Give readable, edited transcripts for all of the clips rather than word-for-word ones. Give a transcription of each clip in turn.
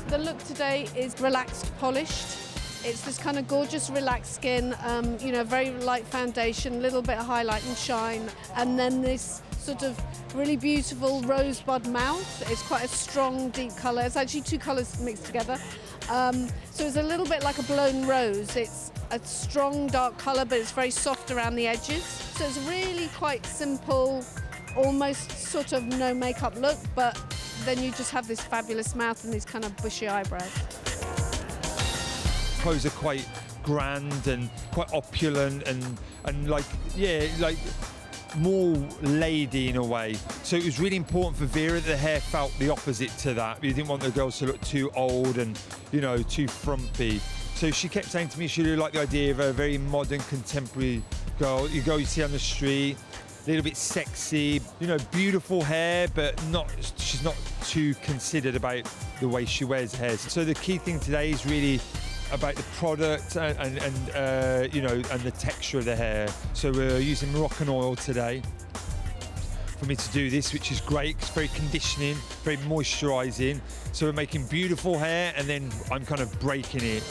The look today is relaxed, polished. It's this kind of gorgeous, relaxed skin, you know, very light foundation, little bit of highlight and shine, and then this sort of really beautiful rosebud mouth. It's quite a strong, deep colour. It's actually two colours mixed together. So it's a little bit like a blown rose. It's a strong, dark colour, but it's very soft around the edges. So it's really quite simple, almost sort of no makeup look, but then you just have this fabulous mouth and these kind of bushy eyebrows. Clothes are quite grand and quite opulent and like, yeah, like more lady in a way. So it was really important for Vera that the hair felt the opposite to that. You didn't want the girls to look too old and, you know, too frumpy. So she kept saying to me she really liked the idea of a very modern, contemporary girl. You see on the street, a little bit sexy, you know, beautiful hair, but she's not too considered about the way she wears hair. So the key thing today is really about the product and you know, and the texture of the hair. So we're using Moroccan oil today for me to do this, which is great. It's very conditioning, very moisturising. So we're making beautiful hair, and then I'm kind of breaking it.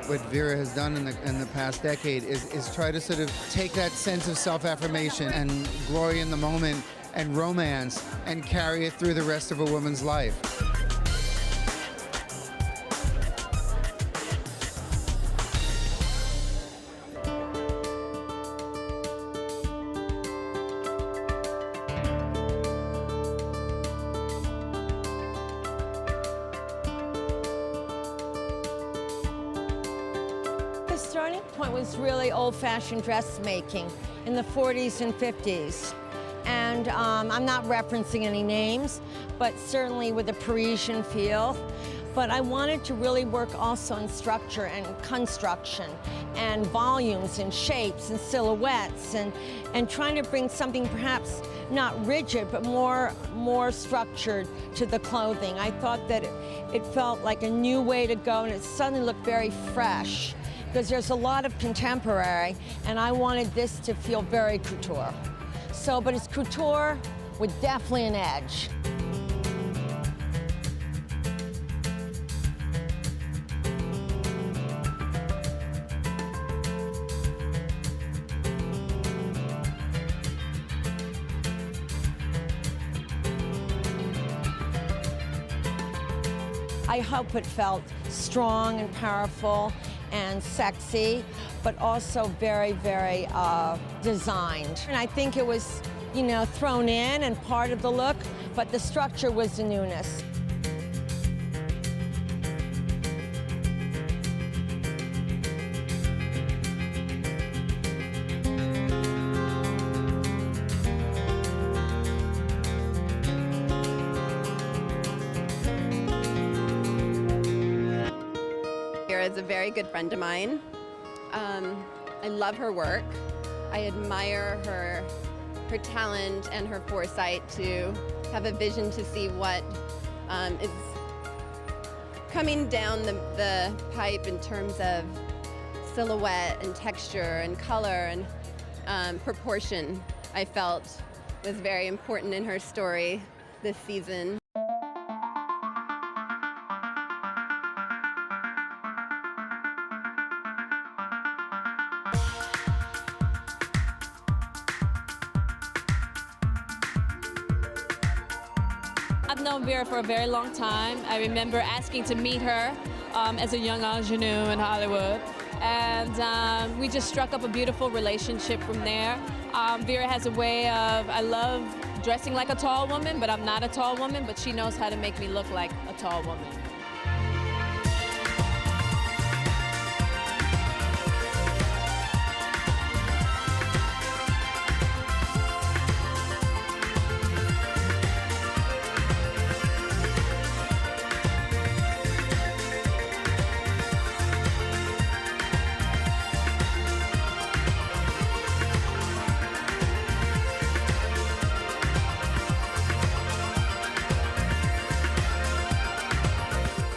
What Vera has done in the past decade is try to sort of take that sense of self-affirmation and glory in the moment and romance and carry it through the rest of a woman's life. The starting point was really old-fashioned dressmaking in the 40s and 50s. And I'm not referencing any names, but certainly with a Parisian feel. But I wanted to really work also in structure and construction and volumes and shapes and silhouettes and trying to bring something perhaps not rigid, but more structured to the clothing. I thought that it felt like a new way to go, and it suddenly looked very fresh, because there's a lot of contemporary, and I wanted this to feel very couture. So, but it's couture with definitely an edge. I hope it felt strong and powerful and sexy, but also very, very designed. And I think it was, you know, thrown in and part of the look, but the structure was the newness. Vera is a very good friend of mine. I love her work. I admire her talent and her foresight to have a vision to see what is coming down the pipe in terms of silhouette and texture and color and proportion. I felt was very important in her story this season. I've known Vera for a very long time. I remember asking to meet her as a young ingenue in Hollywood. And we just struck up a beautiful relationship from there. Vera has a way of, I love dressing like a tall woman, but I'm not a tall woman, but she knows how to make me look like a tall woman.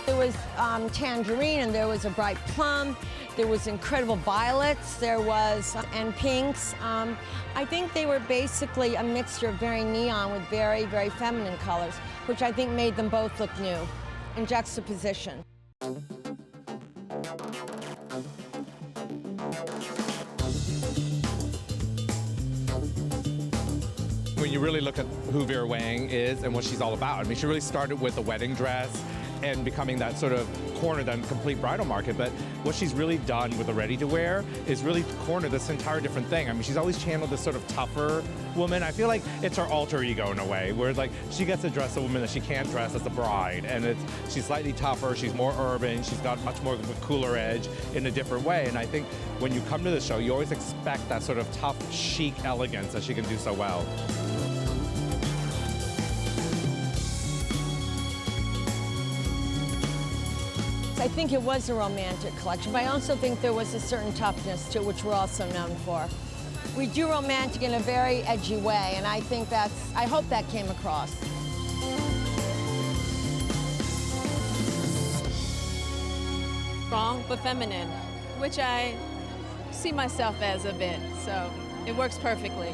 There was tangerine, and there was a bright plum. There was incredible violets. There was, and pinks. I think they were basically a mixture of very neon with very, very feminine colors, which I think made them both look new. in juxtaposition. When you really look at who Vera Wang is and what she's all about, I mean, she really started with the wedding dress and becoming that sort of corner, that complete bridal market. But what she's really done with the ready-to-wear is really corner this entire different thing. I mean, she's always channeled this sort of tougher woman. I feel like it's her alter ego in a way, where like she gets to dress a woman that she can't dress as a bride, and she's slightly tougher, she's more urban, she's got much more of a cooler edge in a different way. And I think when you come to the show, you always expect that sort of tough, chic elegance that she can do so well. I think it was a romantic collection, but I also think there was a certain toughness to it, which we're also known for. We do romantic in a very edgy way, and I think I hope that came across. Strong but feminine, which I see myself as a bit, so it works perfectly.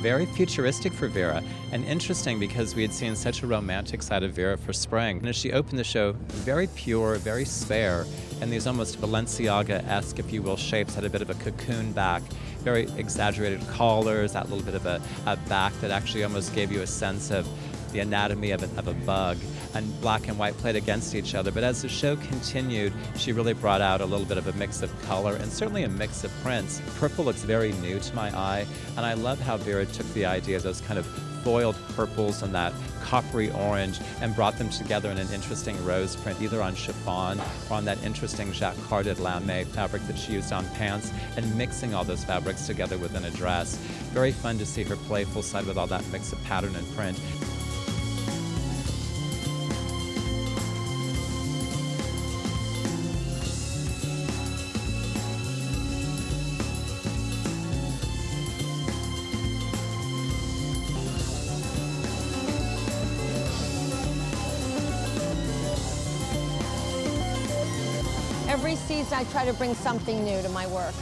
Very futuristic for Vera, and interesting because we had seen such a romantic side of Vera for spring. And as she opened the show, very pure, very spare, and these almost Balenciaga-esque, if you will, shapes, had a bit of a cocoon back, very exaggerated collars, that little bit of a back that actually almost gave you a sense of the anatomy of a bug, and black and white played against each other. But as the show continued, she really brought out a little bit of a mix of color and certainly a mix of prints. Purple looks very new to my eye, and I love how Vera took the idea of those kind of foiled purples and that coppery orange and brought them together in an interesting rose print, either on chiffon or on that interesting jacquarded lame fabric that she used on pants, and mixing all those fabrics together within a dress. Very fun to see her playful side with all that mix of pattern and print. Every season I try to bring something new to my work.